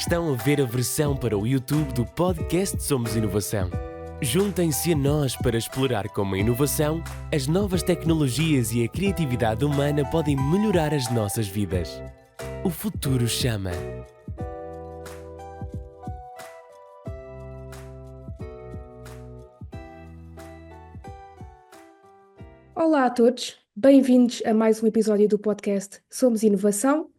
Estão a ver a versão para o YouTube do podcast Somos Inovação. Juntem-se a nós para explorar como a inovação, as novas tecnologias e a criatividade humana podem melhorar as nossas vidas. O futuro chama. Olá a todos, bem-vindos a mais um episódio do podcast Somos Inovação.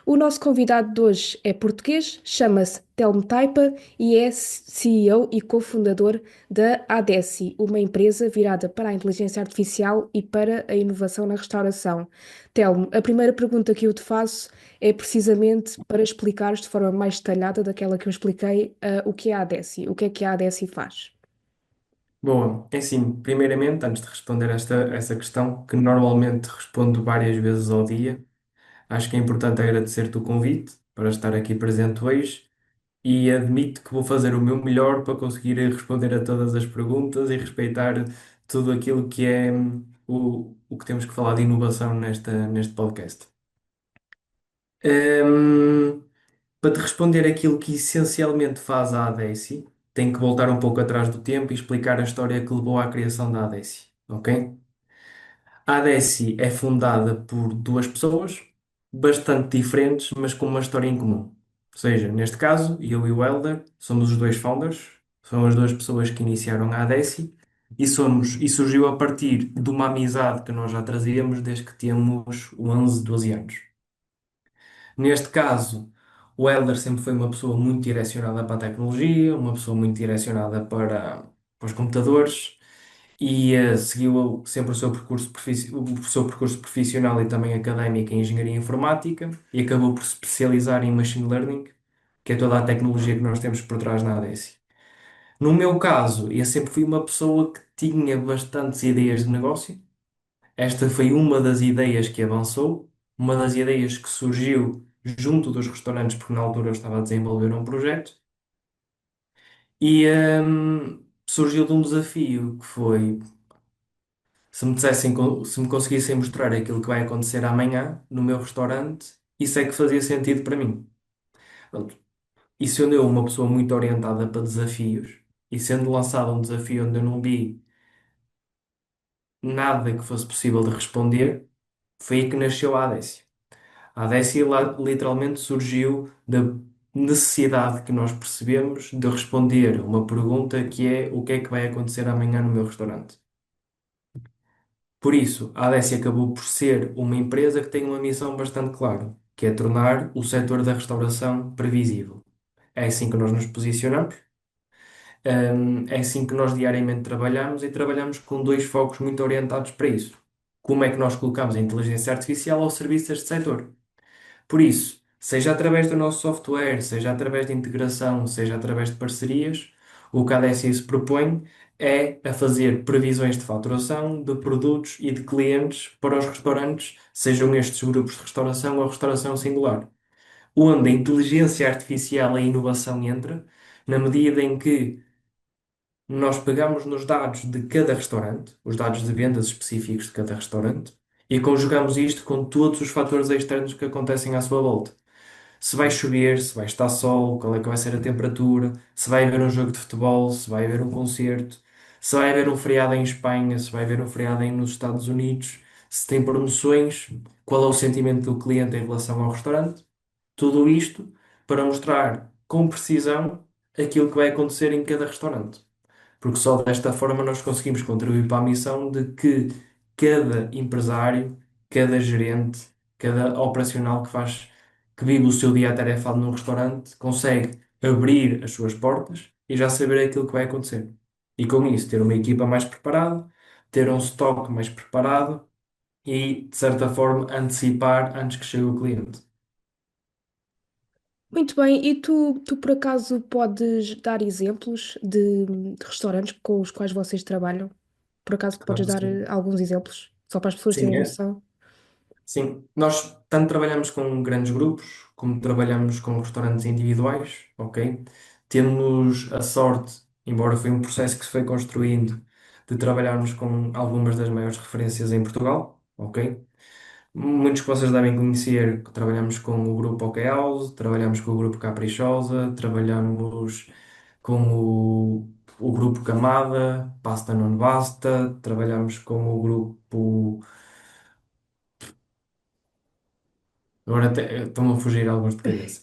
O nosso convidado de hoje é português, chama-se Telmo Taipa e é CEO e cofundador da Adessi, uma empresa virada para a inteligência artificial e para a inovação na restauração. Telmo, a primeira pergunta que eu te faço é precisamente para explicares de forma mais detalhada daquela que eu expliquei, o que é a Adessi, o que a Adessi faz. Boa, é assim, primeiramente, antes de responder essa questão, que normalmente respondo várias vezes ao dia, acho que é importante agradecer-te o convite para estar aqui presente hoje e admito que vou fazer o meu melhor para conseguir responder a todas as perguntas e respeitar tudo aquilo que é o que temos que falar de inovação neste podcast. Hum, para te responder aquilo que essencialmente faz a ADESI, tenho que voltar um pouco atrás do tempo e explicar a história que levou à criação da ADESI, ok? A ADESI é fundada por duas pessoas bastante diferentes, mas com uma história em comum. Ou seja, neste caso, eu e o Helder somos os dois founders, são as duas pessoas que iniciaram a ADESI e surgiu a partir de uma amizade que nós já trazíamos desde que tínhamos 11, 12 anos. Neste caso, o Helder sempre foi uma pessoa muito direcionada para a tecnologia, uma pessoa muito direcionada para os computadores e seguiu sempre o seu percurso profissional e também académico em engenharia informática e acabou por se especializar em machine learning, que é toda a tecnologia que nós temos por trás na ADESI. No meu caso, eu sempre fui uma pessoa que tinha bastantes ideias de negócio. Esta foi uma das ideias que avançou, uma das ideias que surgiu junto dos restaurantes, porque na altura eu estava a desenvolver um projeto, e surgiu de um desafio que foi, se me conseguissem mostrar aquilo que vai acontecer amanhã no meu restaurante, isso é que fazia sentido para mim. Pronto. E sendo eu uma pessoa muito orientada para desafios, e sendo lançado um desafio onde eu não vi nada que fosse possível de responder, foi aí que nasceu a Adécio. A Adécia literalmente surgiu da necessidade que nós percebemos de responder uma pergunta que é o que é que vai acontecer amanhã no meu restaurante. Por isso, a Adécia acabou por ser uma empresa que tem uma missão bastante clara, que é tornar o setor da restauração previsível. É assim que nós nos posicionamos, é assim que nós diariamente trabalhamos e trabalhamos com dois focos muito orientados para isso. Como é que nós colocamos a inteligência artificial ao serviço deste setor? Por isso, seja através do nosso software, seja através de integração, seja através de parcerias, o que a ADSI se propõe é a fazer previsões de faturação de produtos e de clientes para os restaurantes, sejam estes grupos de restauração ou restauração singular, onde a inteligência artificial e a inovação entra, na medida em que nós pegamos nos dados de cada restaurante, os dados de vendas específicos de cada restaurante, e conjugamos isto com todos os fatores externos que acontecem à sua volta. Se vai chover, se vai estar sol, qual é que vai ser a temperatura, se vai haver um jogo de futebol, se vai haver um concerto, se vai haver um feriado em Espanha, se vai haver um feriado nos Estados Unidos, se tem promoções, qual é o sentimento do cliente em relação ao restaurante. Tudo isto para mostrar com precisão aquilo que vai acontecer em cada restaurante. Porque só desta forma nós conseguimos contribuir para a missão de que cada empresário, cada gerente, cada operacional que vive o seu dia atarefado num restaurante, consegue abrir as suas portas e já saber aquilo que vai acontecer. E com isso, ter uma equipa mais preparada, ter um estoque mais preparado e, de certa forma, antecipar antes que chegue o cliente. Muito bem, e tu por acaso podes dar exemplos de restaurantes com os quais vocês trabalham? Por acaso Claro podes que dar sim. alguns exemplos, só para as pessoas Sim, terem é. noção? Sim, nós tanto trabalhamos com grandes grupos, como trabalhamos com restaurantes individuais, ok? Temos a sorte, embora foi um processo que se foi construindo, de trabalharmos com algumas das maiores referências em Portugal, ok? Muitos que vocês devem conhecer, que trabalhamos com o grupo OK House, trabalhamos com o grupo Caprichosa, trabalhamos com o grupo Camada, Pasta Non Basta, trabalhamos com o grupo. Agora estão a fugir alguns de cabeça.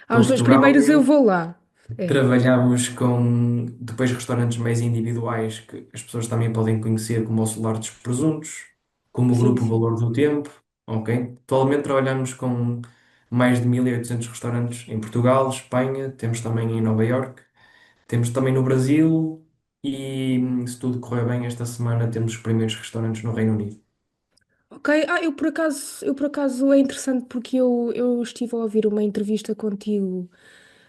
Aos dois primeiros eu Portugália, vou lá. É, trabalhamos com depois restaurantes mais individuais que as pessoas também podem conhecer, como o Solar dos Presuntos, como o sim, Grupo sim. Valor do Tempo, ok? Atualmente trabalhamos com mais de 1.800 restaurantes em Portugal, Espanha, temos também em Nova Iorque, temos também no Brasil e, se tudo correr bem, esta semana temos os primeiros restaurantes no Reino Unido. Ok, eu por acaso é interessante porque eu estive a ouvir uma entrevista contigo,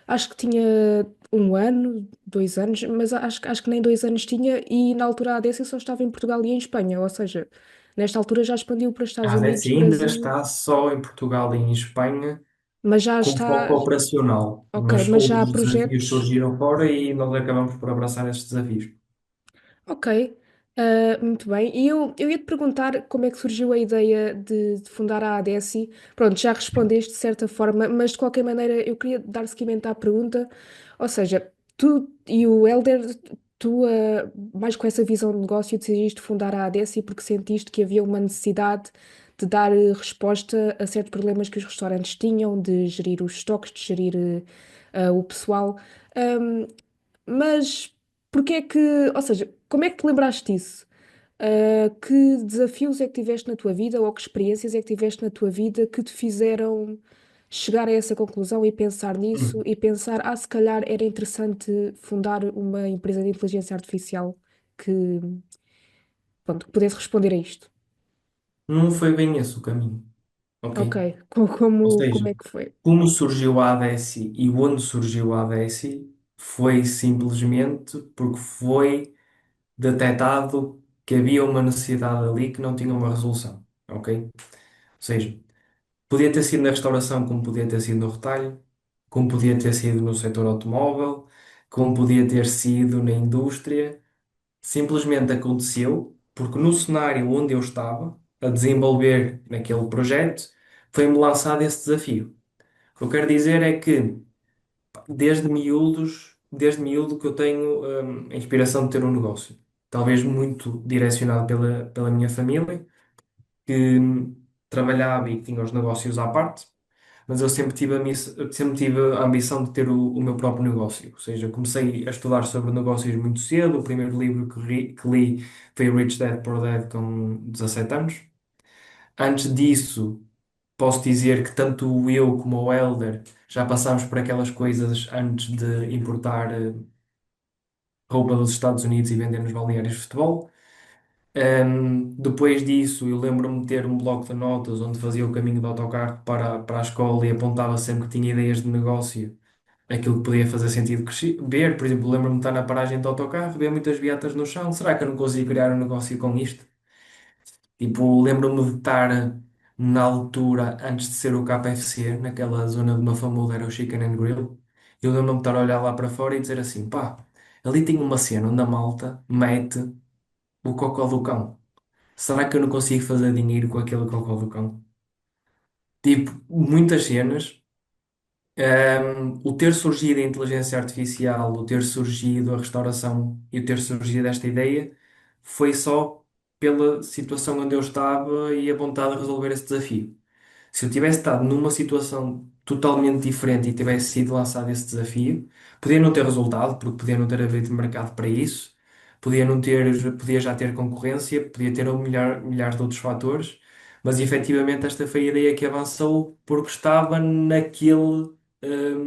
acho que tinha 1 ano, 2 anos, mas acho que nem 2 anos tinha, e na altura a ADC só estava em Portugal e em Espanha, ou seja, nesta altura já expandiu para Estados A Unidos, ADEC ainda Brasil, está só em Portugal e em Espanha, mas já com foco está, operacional, ok, mas mas já há outros desafios projetos. surgiram fora e nós acabamos por abraçar esses desafios. Ok, muito bem. E eu ia te perguntar como é que surgiu a ideia de fundar a ADESI. Pronto, já respondeste de certa forma, mas de qualquer maneira eu queria dar seguimento à pergunta. Ou seja, tu e o Helder, tu, mais com essa visão de negócio, decidiste fundar a ADESI porque sentiste que havia uma necessidade de dar resposta a certos problemas que os restaurantes tinham, de gerir os estoques, de gerir o pessoal. Ahm, mas porque é que, ou seja, como é que te lembraste disso? Que desafios é que tiveste na tua vida ou que experiências é que tiveste na tua vida que te fizeram chegar a essa conclusão e pensar nisso Hum. e pensar, se calhar era interessante fundar uma empresa de inteligência artificial que, pronto, que pudesse responder a isto? Não foi bem esse o caminho, Ok, ok? Ou como seja, é que foi? como surgiu a ADESI e onde surgiu a ADESI foi simplesmente porque foi detectado que havia uma necessidade ali que não tinha uma resolução, ok? Ou seja, podia ter sido na restauração, como podia ter sido no retalho, como podia ter sido no setor automóvel, como podia ter sido na indústria. Simplesmente aconteceu porque no cenário onde eu estava a desenvolver naquele projeto, foi-me lançado esse desafio. O que eu quero dizer é que desde miúdo que eu tenho a inspiração de ter um negócio. Talvez muito direcionado pela minha família, que trabalhava e que tinha os negócios à parte, mas eu sempre tive a ambição de ter o meu próprio negócio. Ou seja, comecei a estudar sobre negócios muito cedo. O primeiro livro que li foi Rich Dad Poor Dad com 17 anos. Antes disso, posso dizer que tanto eu como o Elder já passámos por aquelas coisas antes de importar roupa dos Estados Unidos e vender nos balneários de futebol. Depois disso, eu lembro-me de ter um bloco de notas onde fazia o caminho de autocarro para a escola e apontava sempre que tinha ideias de negócio, aquilo que podia fazer sentido ver. Por exemplo, lembro-me de estar na paragem de autocarro, ver muitas beatas no chão. Será que eu não consigo criar um negócio com isto? Tipo, lembro-me de estar na altura, antes de ser o KFC, naquela zona de Mafamudo, era o Chicken and Grill. Eu lembro-me de estar a olhar lá para fora e dizer assim: pá, ali tem uma cena onde a malta mete o cocó do cão. Será que eu não consigo fazer dinheiro com aquele cocó do cão? Tipo, muitas cenas. O ter surgido a inteligência artificial, o ter surgido a restauração e o ter surgido esta ideia foi só pela situação onde eu estava e a vontade de resolver esse desafio. Se eu tivesse estado numa situação totalmente diferente e tivesse sido lançado esse desafio, podia não ter resultado, porque podia não ter havido mercado para isso, podia já ter concorrência, podia ter milhares de outros fatores, mas efetivamente esta foi a ideia que avançou porque estava naquele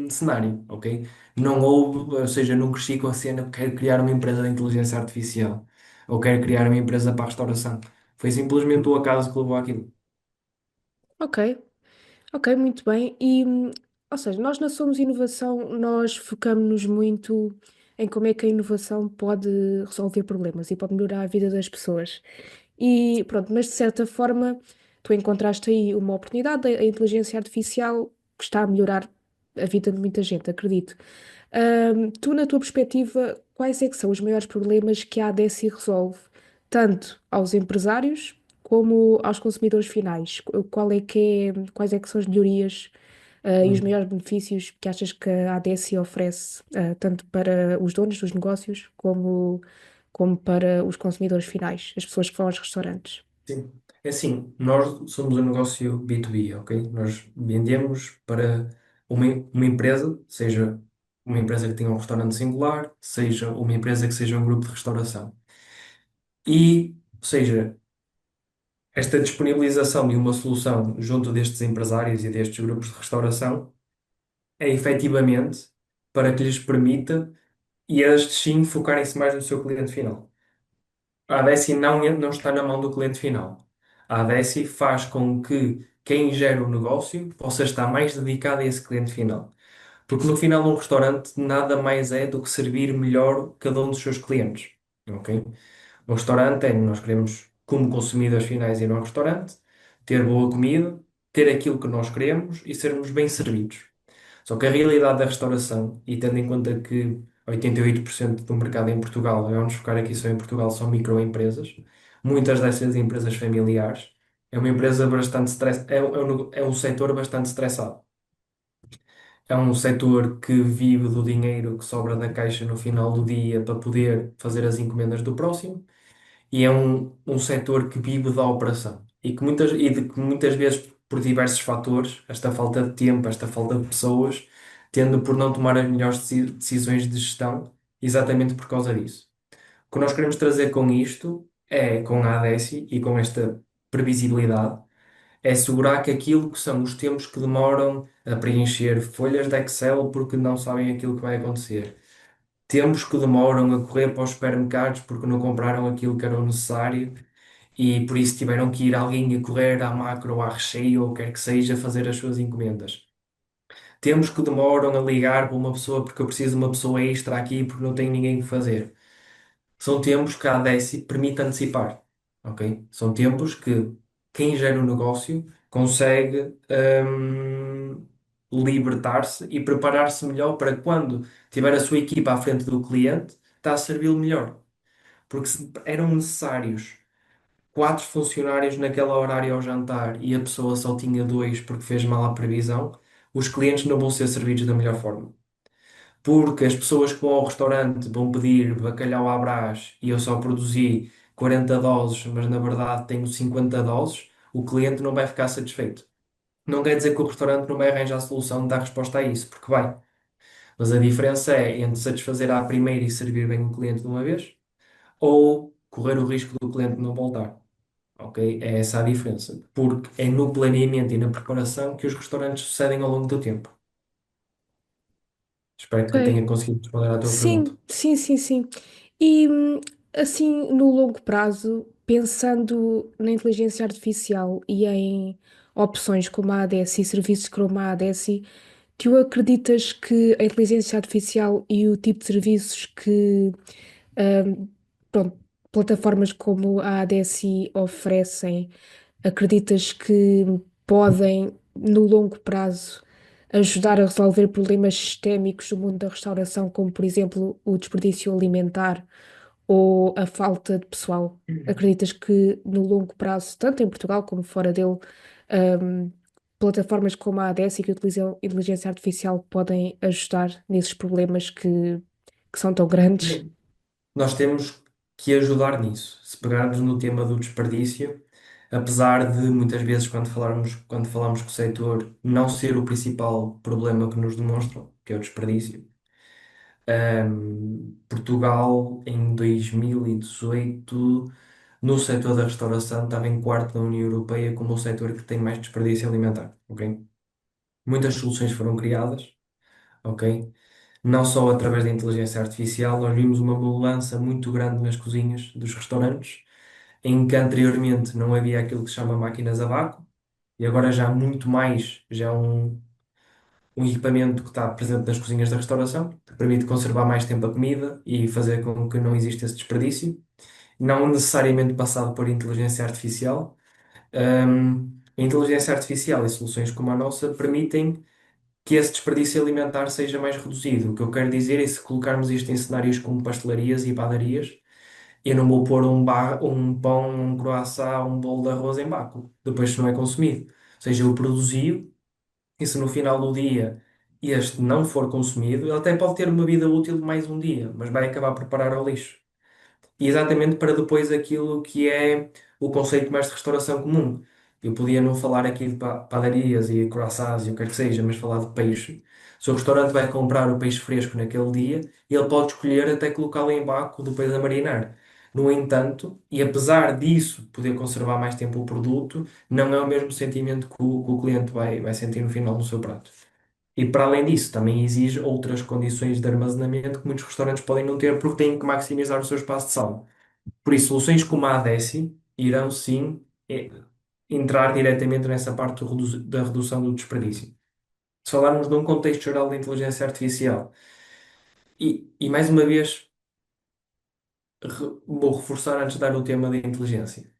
cenário, ok? Não houve, ou seja, não cresci com a cena, quero criar uma empresa de inteligência artificial ou quero criar uma empresa para a restauração. Foi simplesmente o acaso que levou àquilo. Ok, ok, muito bem. E, ou seja, nós na Somos Inovação, nós focamos-nos muito em como é que a inovação pode resolver problemas e pode melhorar a vida das pessoas. E pronto, mas de certa forma, tu encontraste aí uma oportunidade, a inteligência artificial, que está a melhorar a vida de muita gente, acredito. Tu, na tua perspectiva, quais é que são os maiores problemas que a ADESI resolve, tanto aos empresários como aos consumidores finais? Quais é que são as melhorias, e os Hum. maiores benefícios que achas que a ADSI oferece, tanto para os donos dos negócios como para os consumidores finais, as pessoas que vão aos restaurantes? Sim. É assim, nós somos um negócio B2B, ok? Nós vendemos para uma empresa, seja uma empresa que tenha um restaurante singular, seja uma empresa que seja um grupo de restauração. E, ou seja, esta disponibilização de uma solução junto destes empresários e destes grupos de restauração é efetivamente para que lhes permita e estes sim focarem-se mais no seu cliente final. A ADESI não está na mão do cliente final. A ADESI faz com que quem gera o negócio possa estar mais dedicado a esse cliente final. Porque no final, um restaurante nada mais é do que servir melhor cada um dos seus clientes. Ok? Um restaurante é, nós queremos, como consumidores finais, ir a um restaurante, ter boa comida, ter aquilo que nós queremos e sermos bem servidos. Só que a realidade da restauração, e tendo em conta que 88% do mercado em Portugal, vamos focar aqui só em Portugal, são microempresas, muitas dessas empresas familiares, é uma empresa bastante é um setor bastante estressado. É um setor que vive do dinheiro que sobra da caixa no final do dia para poder fazer as encomendas do próximo e é um setor que vive da operação e que muitas vezes, por diversos fatores, esta falta de tempo, esta falta de pessoas, tendo por não tomar as melhores decisões de gestão, exatamente por causa disso. O que nós queremos trazer com isto é, com a ADESI e com esta previsibilidade, é assegurar que aquilo que são os tempos que demoram a preencher folhas de Excel porque não sabem aquilo que vai acontecer, tempos que demoram a correr para os supermercados porque não compraram aquilo que era o necessário e por isso tiveram que ir alguém a correr à macro ou à recheio ou quer que seja fazer as suas encomendas. Tempos que demoram a ligar para uma pessoa porque eu preciso de uma pessoa extra aqui porque não tenho ninguém que fazer. São tempos que a ADESI permite antecipar, ok? São tempos que quem gera o negócio consegue libertar-se e preparar-se melhor para quando tiver a sua equipa à frente do cliente, está a servi-lo melhor. Porque se eram necessários quatro funcionários naquele horário ao jantar e a pessoa só tinha dois porque fez mal à previsão, os clientes não vão ser servidos da melhor forma. Porque as pessoas que vão ao restaurante vão pedir bacalhau à Brás e eu só produzi 40 doses, mas na verdade tenho 50 doses, o cliente não vai ficar satisfeito. Não quer dizer que o restaurante não vai arranjar a solução de dar resposta a isso, porque vai. Mas a diferença é entre satisfazer à primeira e servir bem o cliente de uma vez, ou correr o risco do cliente não voltar. Ok? É essa a diferença. Porque é no planeamento e na preparação que os restaurantes sucedem ao longo do tempo. Espero que Ok. tenha conseguido responder à tua pergunta. Sim, sim, sim, sim. E assim, no longo prazo, pensando na inteligência artificial e em opções como a ADSI, serviços como a ADSI, tu acreditas que a inteligência artificial e o tipo de serviços que, hum, pronto, plataformas como a ADSI oferecem, acreditas que podem, no longo prazo, ajudar a resolver problemas sistémicos do mundo da restauração, como, por exemplo, o desperdício alimentar ou a falta de pessoal? Acreditas que, no longo prazo, tanto em Portugal como fora dele, hum, plataformas como a ADS que utilizam inteligência artificial podem ajudar nesses problemas que são tão grandes? Sim. Nós temos que ajudar nisso. Se pegarmos no tema do desperdício, apesar de muitas vezes quando falamos que o setor não ser o principal problema que nos demonstram, que é o desperdício, Portugal em 2018 no setor da restauração estava em quarto na União Europeia como o setor que tem mais desperdício alimentar, ok? Muitas soluções foram criadas, ok? Não só através da inteligência artificial, nós vimos uma mudança muito grande nas cozinhas dos restaurantes, em que anteriormente não havia aquilo que se chama máquinas a vácuo, e agora já há muito mais, já há um equipamento que está presente nas cozinhas da restauração, que permite conservar mais tempo a comida e fazer com que não exista esse desperdício, não necessariamente passado por inteligência artificial. A inteligência artificial e soluções como a nossa permitem que esse desperdício alimentar seja mais reduzido. O que eu quero dizer é, se colocarmos isto em cenários como pastelarias e padarias, Eu não vou pôr um pão, um croissant, um bolo de arroz em vácuo, depois se não é consumido. Ou seja, eu produzi e se no final do dia este não for consumido, ele até pode ter uma vida útil de mais um dia, mas vai acabar por parar ao lixo. E exatamente para depois aquilo que é o conceito mais de restauração comum. Eu podia não falar aqui de padarias e croissants e o que quer que seja, mas falar de peixe. Se o restaurante vai comprar o peixe fresco naquele dia, ele pode escolher até colocá-lo em vácuo depois a marinar. No entanto, e apesar disso poder conservar mais tempo o produto, não é o mesmo sentimento que o cliente vai sentir no final do seu prato. E para além disso, também exige outras condições de armazenamento que muitos restaurantes podem não ter porque têm que maximizar o seu espaço de sala. Por isso, soluções como a Adessi irão sim entrar diretamente nessa parte da redução do desperdício. Se falarmos num contexto geral da inteligência artificial, e mais uma vez vou reforçar antes de dar o tema da inteligência.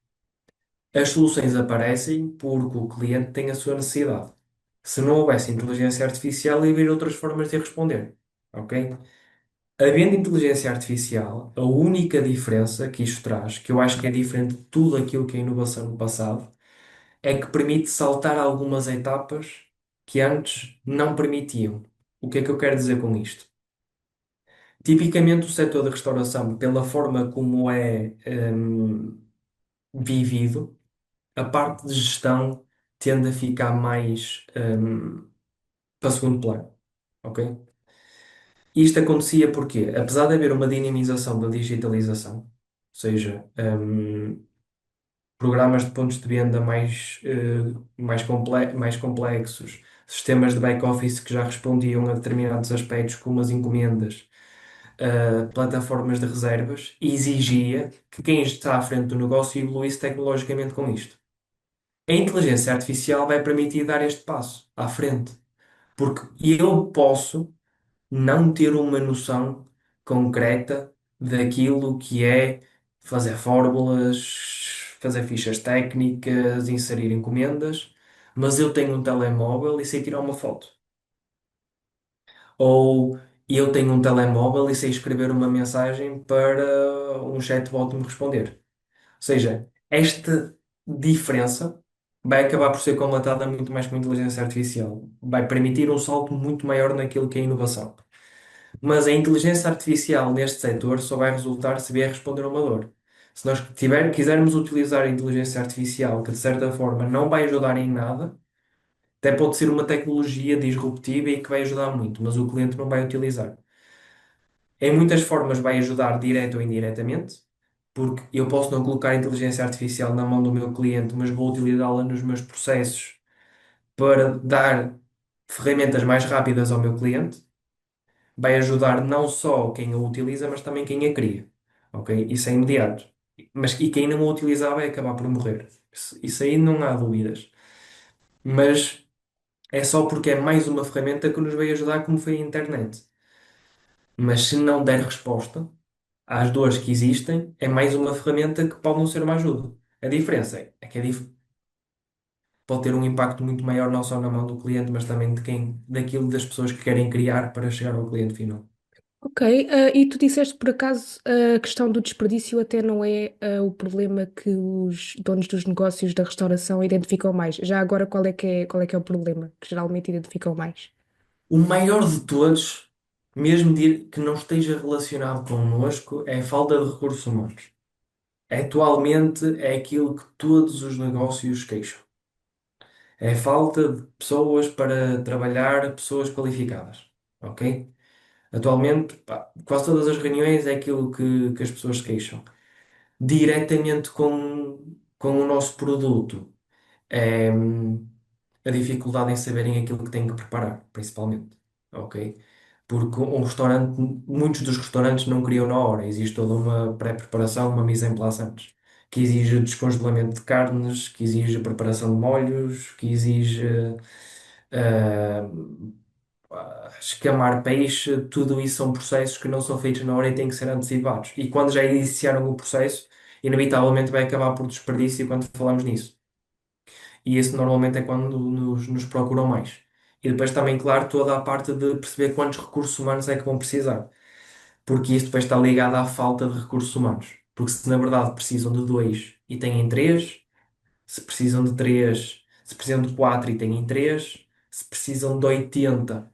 As soluções aparecem porque o cliente tem a sua necessidade. Se não houvesse inteligência artificial, ia haver outras formas de responder. Ok? Havendo inteligência artificial, a única diferença que isto traz, que eu acho que é diferente de tudo aquilo que é inovação no passado, é que permite saltar algumas etapas que antes não permitiam. O que é que eu quero dizer com isto? Tipicamente, o setor da restauração, pela forma como é vivido, a parte de gestão tende a ficar mais para segundo plano. Ok? Isto acontecia porque, apesar de haver uma dinamização da digitalização, ou seja, programas de pontos de venda mais complexos, sistemas de back-office que já respondiam a determinados aspectos, como as encomendas, plataformas de reservas, e exigia que quem está à frente do negócio evoluísse tecnologicamente com isto. A inteligência artificial vai permitir dar este passo à frente, porque eu posso não ter uma noção concreta daquilo que é fazer fórmulas, fazer fichas técnicas, inserir encomendas, mas eu tenho um telemóvel e sei tirar uma foto. Ou eu tenho um telemóvel e sei escrever uma mensagem para um chatbot me responder. Ou seja, esta diferença vai acabar por ser colmatada muito mais com a inteligência artificial. Vai permitir um salto muito maior naquilo que é inovação. Mas a inteligência artificial neste setor só vai resultar se vier responder a uma dor. Se nós quisermos utilizar a inteligência artificial, que de certa forma não vai ajudar em nada, até pode ser uma tecnologia disruptiva e que vai ajudar muito, mas o cliente não vai utilizar. Em muitas formas vai ajudar direto ou indiretamente, porque eu posso não colocar a inteligência artificial na mão do meu cliente, mas vou utilizá-la nos meus processos para dar ferramentas mais rápidas ao meu cliente. Vai ajudar não só quem a utiliza, mas também quem a cria. Ok? Isso é imediato. E quem não a utilizar vai acabar por morrer. Isso aí não há dúvidas. Mas é só porque é mais uma ferramenta que nos vai ajudar, como foi a internet. Mas se não der resposta às dores que existem, é mais uma ferramenta que pode não ser uma ajuda. A diferença é que pode ter um impacto muito maior não só na mão do cliente, mas também daquilo das pessoas que querem criar para chegar ao cliente final. Ok, e tu disseste por acaso a questão do desperdício até não é o problema que os donos dos negócios da restauração identificam mais. Já agora qual é que é o problema que geralmente identificam mais? O maior de todos, mesmo que não esteja relacionado connosco, é a falta de recursos humanos. Atualmente é aquilo que todos os negócios queixam. É a falta de pessoas para trabalhar, pessoas qualificadas. Ok? Atualmente, pá, quase todas as reuniões é aquilo que as pessoas se queixam. Diretamente com o nosso produto. É, a dificuldade em saberem aquilo que têm que preparar, principalmente. Ok? Porque um restaurante, muitos dos restaurantes não criam na hora, existe toda uma pré-preparação, uma mise en place antes, que exige descongelamento de carnes, que exige preparação de molhos, que exige ah, escamar peixe, tudo isso são processos que não são feitos na hora e têm que ser antecipados. E quando já iniciaram o processo, inevitavelmente vai acabar por desperdício quando falamos nisso. E esse normalmente é quando nos procuram mais. E depois também, claro, toda a parte de perceber quantos recursos humanos é que vão precisar. Porque isso depois está ligado à falta de recursos humanos. Porque se na verdade precisam de dois e têm três, se precisam de três, se precisam de quatro e têm três, se precisam de 80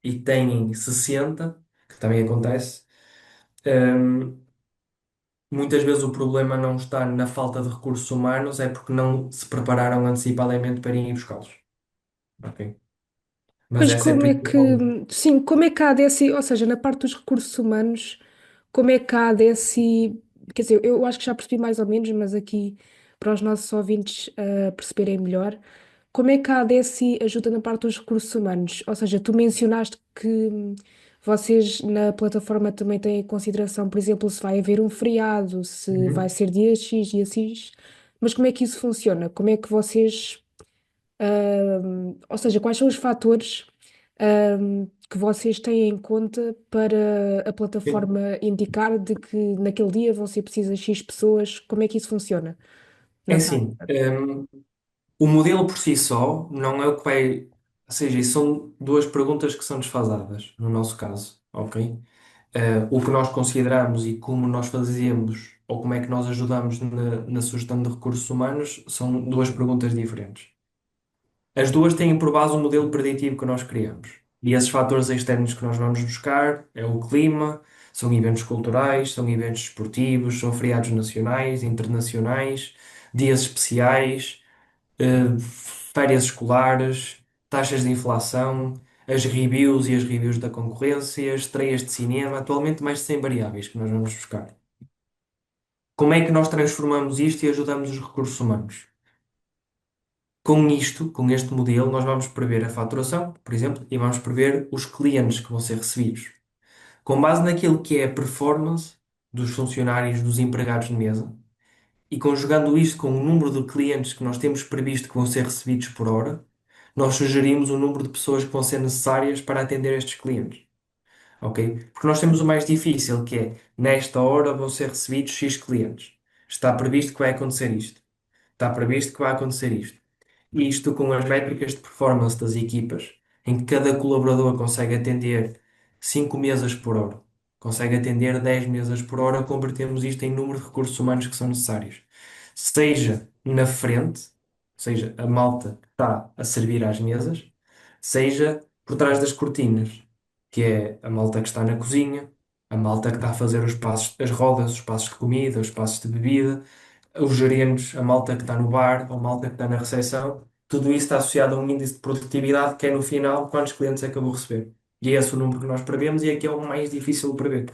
e têm 60, que também acontece, hum, muitas vezes o problema não está na falta de recursos humanos, é porque não se prepararam antecipadamente para ir buscá-los. Ok? Mas Mas essa é como é que, principalmente. sim, como é que a ADSI, ou seja, na parte dos recursos humanos, como é que a ADSI, quer dizer, eu acho que já percebi mais ou menos, mas aqui para os nossos ouvintes perceberem melhor, como é que a ADSI ajuda na parte dos recursos humanos? Ou seja, tu mencionaste que vocês na plataforma também têm em consideração, por exemplo, se vai haver um feriado, se vai Uhum. ser dia X, dia X, mas como é que isso funciona? Como é que vocês ou seja, quais são os fatores, que vocês têm em conta para a plataforma indicar de que naquele dia vão ser precisas X pessoas? Como é que isso funciona É na SAP? assim, o modelo por si só não é o que vai. Ou seja, isso são duas perguntas que são desfasadas, no nosso caso, ok? O que nós consideramos e como nós fazemos, ou como é que nós ajudamos na sugestão de recursos humanos, são duas perguntas diferentes. As duas têm por base o modelo preditivo que nós criamos. E esses fatores externos que nós vamos buscar é o clima, são eventos culturais, são eventos esportivos, são feriados nacionais, internacionais, dias especiais, eh, férias escolares, taxas de inflação, as reviews e as reviews da concorrência, estreias de cinema, atualmente mais de 100 variáveis que nós vamos buscar. Como é que nós transformamos isto e ajudamos os recursos humanos? Com isto, com este modelo, nós vamos prever a faturação, por exemplo, e vamos prever os clientes que vão ser recebidos. Com base naquilo que é a performance dos funcionários, dos empregados de mesa, e conjugando isto com o número de clientes que nós temos previsto que vão ser recebidos por hora, nós sugerimos o número de pessoas que vão ser necessárias para atender estes clientes. Ok? Porque nós temos o mais difícil, que é, nesta hora vão ser recebidos X clientes. Está previsto que vai acontecer isto. Está previsto que vai acontecer isto. E isto com as métricas de performance das equipas, em que cada colaborador consegue atender 5 mesas por hora, consegue atender 10 mesas por hora, convertemos isto em número de recursos humanos que são necessários. Seja na frente, ou seja, a malta que está a servir às mesas, seja por trás das cortinas, que é a malta que está na cozinha, a malta que está a fazer os passos, as rodas, os passos de comida, os passos de bebida, os gerentes, a malta que está no bar, a malta que está na recepção, tudo isso está associado a um índice de produtividade que é no final quantos clientes é que eu vou receber. E é esse o número que nós prevemos e é que é o mais difícil de prever.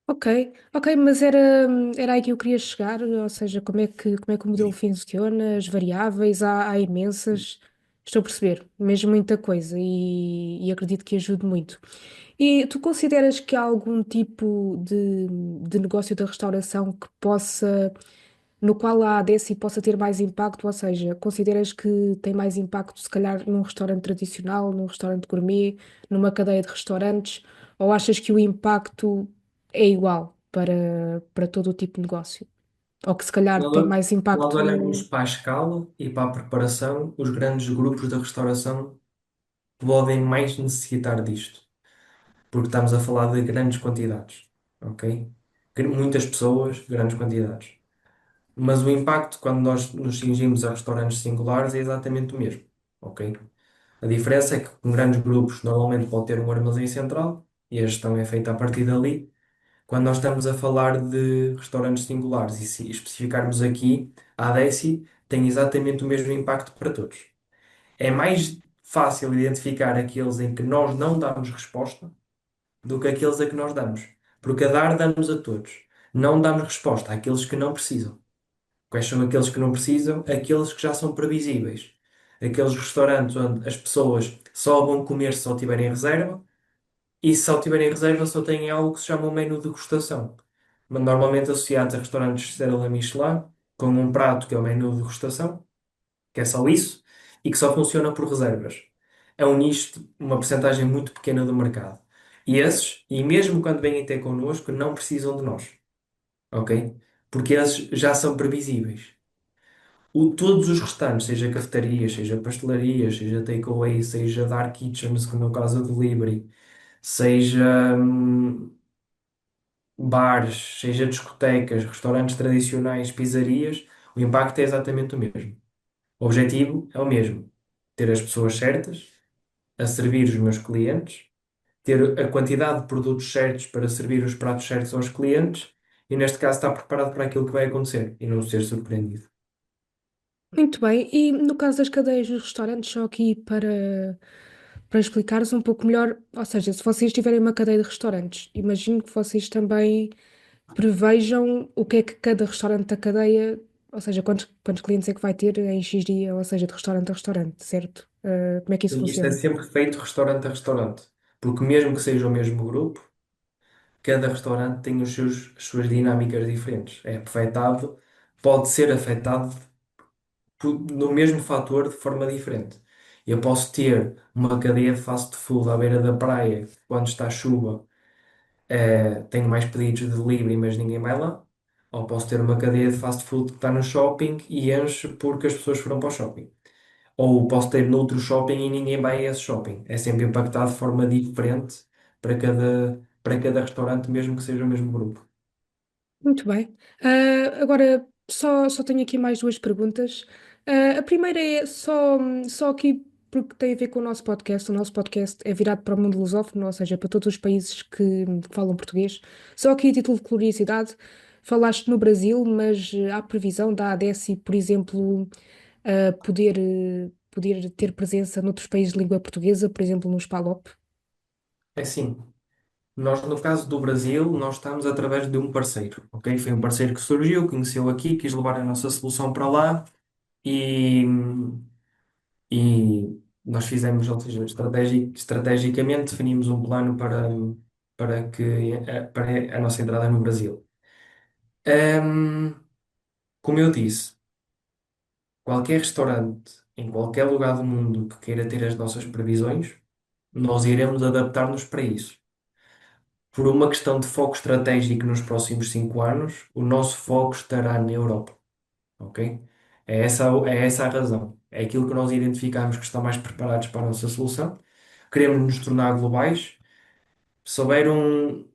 Ok, ok, mas era aí que eu queria chegar, ou seja, como é que o modelo funciona, as variáveis, há imensas, estou a perceber, mesmo muita coisa e acredito que ajude muito. E tu consideras que há algum tipo de negócio da restauração que possa, no qual a ADSI possa ter mais impacto, ou seja, consideras que tem mais impacto se calhar num restaurante tradicional, num restaurante gourmet, numa cadeia de restaurantes, ou achas que o impacto é igual para todo o tipo de negócio? Ou que se calhar tem Nós, mais nós olhamos impacto. para a escala e para a preparação, os grandes grupos da restauração podem mais necessitar disto, porque estamos a falar de grandes quantidades, ok? Muitas pessoas, grandes quantidades. Mas o impacto, quando nós nos cingimos a restaurantes singulares, é exatamente o mesmo, ok? A diferença é que com grandes grupos normalmente pode ter um armazém central e a gestão é feita a partir dali. Quando nós estamos a falar de restaurantes singulares e se especificarmos aqui, a ADESI tem exatamente o mesmo impacto para todos. É mais fácil identificar aqueles em que nós não damos resposta do que aqueles a que nós damos. Porque a dar damos a todos. Não damos resposta àqueles que não precisam. Quais são aqueles que não precisam? Aqueles que já são previsíveis. Aqueles restaurantes onde as pessoas só vão comer se só tiverem reserva e se só tiverem reserva só têm algo que se chama um menu de degustação. Mas normalmente associados a restaurantes de estrela Michelin, com um prato que é o menu de degustação, que é só isso, e que só funciona por reservas. É um nicho, uma percentagem muito pequena do mercado. E esses, e mesmo quando vêm ter connosco, não precisam de nós, ok? Porque esses já são previsíveis. Todos os restantes, seja cafetarias, seja pastelarias, seja takeaway, seja dark kitchens, como é o caso do delivery, seja bares, seja discotecas, restaurantes tradicionais, pizzarias, o impacto é exatamente o mesmo. O objetivo é o mesmo: ter as pessoas certas a servir os meus clientes, ter a quantidade de produtos certos para servir os pratos certos aos clientes e, neste caso, estar preparado para aquilo que vai acontecer e não ser surpreendido. Muito bem, e no caso das cadeias dos restaurantes, só aqui para explicares um pouco melhor, ou seja, se vocês tiverem uma cadeia de restaurantes, imagino que vocês também prevejam o que é que cada restaurante da cadeia, ou seja, quantos clientes é que vai ter em X dia, ou seja, de restaurante a restaurante, certo? Como é que isso E isto é funciona? sempre feito restaurante a restaurante, porque mesmo que seja o mesmo grupo, cada restaurante tem as suas dinâmicas diferentes. É afetado, pode ser afetado no mesmo fator de forma diferente. Eu posso ter uma cadeia de fast food à beira da praia, quando está chuva, tenho mais pedidos de delivery, mas ninguém vai lá. Ou posso ter uma cadeia de fast food que está no shopping e enche porque as pessoas foram para o shopping. Ou posso ter noutro shopping e ninguém vai a esse shopping. É sempre impactado de forma diferente para cada restaurante, mesmo que seja o mesmo grupo. Muito bem. Agora, só tenho aqui mais duas perguntas. A primeira é só aqui porque tem a ver com o nosso podcast. O nosso podcast é virado para o mundo lusófono, ou seja, para todos os países que falam português. Só aqui a título de curiosidade, falaste no Brasil, mas há previsão da ADESI, por exemplo, poder ter presença noutros países de língua portuguesa, por exemplo, nos PALOP? É assim, nós no caso do Brasil, nós estamos através de um parceiro, ok? Foi um parceiro que surgiu, conheceu aqui, quis levar a nossa solução para lá e, e nós fizemos, ou seja, estrategicamente definimos um plano para a nossa entrada no Brasil. Ahm, Como eu disse, qualquer restaurante em qualquer lugar do mundo que queira ter as nossas previsões, nós iremos adaptar-nos para isso. Por uma questão de foco estratégico nos próximos 5 anos, o nosso foco estará na Europa, ok? É essa a razão. É aquilo que nós identificamos que está mais preparados para a nossa solução. Queremos nos tornar globais. Se houver um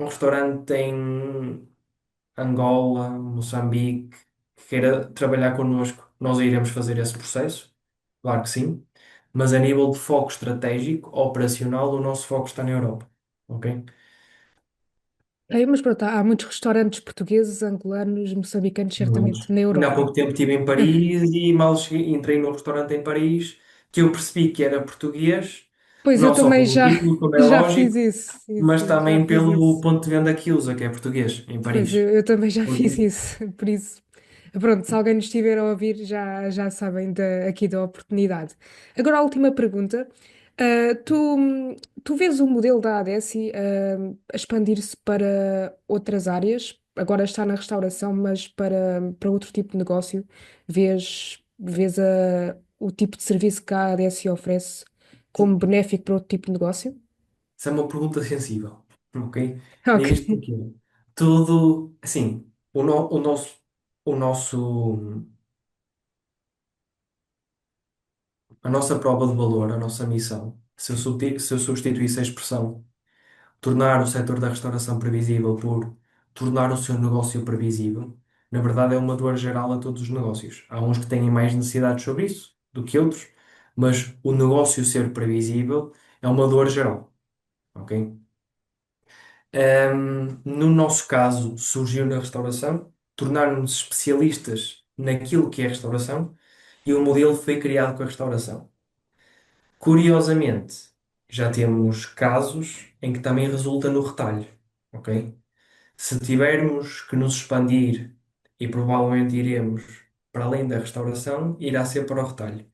restaurante em Angola, Moçambique, que queira trabalhar connosco, nós iremos fazer esse processo, claro que sim, mas a nível de foco estratégico, operacional, o nosso foco está na Europa, ok? Mas pronto, há muitos restaurantes portugueses, angolanos, moçambicanos, certamente, Muitos. na Ainda há Europa. pouco tempo estive em Paris e mal cheguei, entrei num restaurante em Paris que eu percebi que era português, Pois eu não só também pelo já, título, como é já fiz lógico, isso. Sim, mas sim, já também fiz pelo isso. ponto de venda que usa, que é português, em Pois eu, Paris. eu também já fiz Ok? isso. Por isso, pronto, se alguém nos estiver a ouvir, já sabem aqui da oportunidade. Agora a última pergunta. Tu vês o modelo da ADESI, a expandir-se para outras áreas? Agora está na restauração, mas para outro tipo de negócio? Vês o tipo de serviço que a ADESI oferece como benéfico para outro tipo de negócio? Isso é uma pergunta sensível, ok? Ok. Digo isto porque tudo, assim, o nosso, a nossa prova de valor, a nossa missão, se eu substituísse a expressão tornar o setor da restauração previsível por tornar o seu negócio previsível, na verdade é uma dor geral a todos os negócios. Há uns que têm mais necessidades sobre isso do que outros, mas o negócio ser previsível é uma dor geral, ok? No nosso caso, surgiu na restauração, tornaram-nos especialistas naquilo que é restauração e o modelo foi criado com a restauração. Curiosamente, já temos casos em que também resulta no retalho, ok? Se tivermos que nos expandir, e provavelmente iremos para além da restauração, irá ser para o retalho.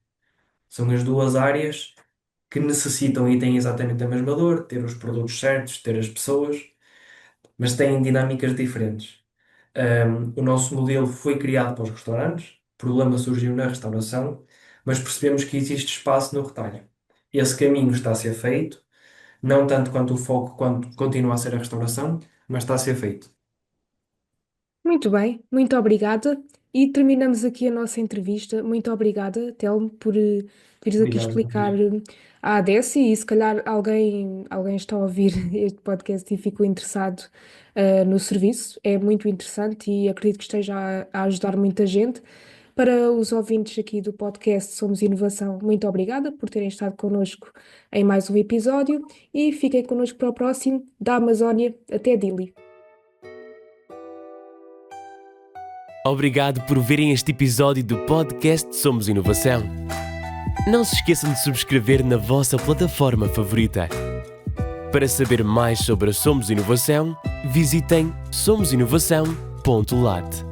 São as duas áreas que necessitam e têm exatamente a mesma dor, ter os produtos certos, ter as pessoas, mas têm dinâmicas diferentes. O nosso modelo foi criado para os restaurantes, o problema surgiu na restauração, mas percebemos que existe espaço no retalho. Esse caminho está a ser feito, não tanto quanto o foco quanto continua a ser a restauração, mas está a ser feito. Muito bem, muito obrigada. E terminamos aqui a nossa entrevista. Muito obrigada, Telmo, por vires aqui Obrigado, explicar Beatriz. à ADESI e se calhar alguém está a ouvir este podcast e ficou interessado no serviço. É muito interessante e acredito que esteja a ajudar muita gente. Para os ouvintes aqui do podcast Somos Inovação, muito obrigada por terem estado connosco em mais um episódio e fiquem connosco para o próximo, da Amazónia até Dili. Obrigado por verem este episódio do podcast Somos Inovação. Não se esqueçam de subscrever na vossa plataforma favorita. Para saber mais sobre a Somos Inovação, visitem somosinovação.lat.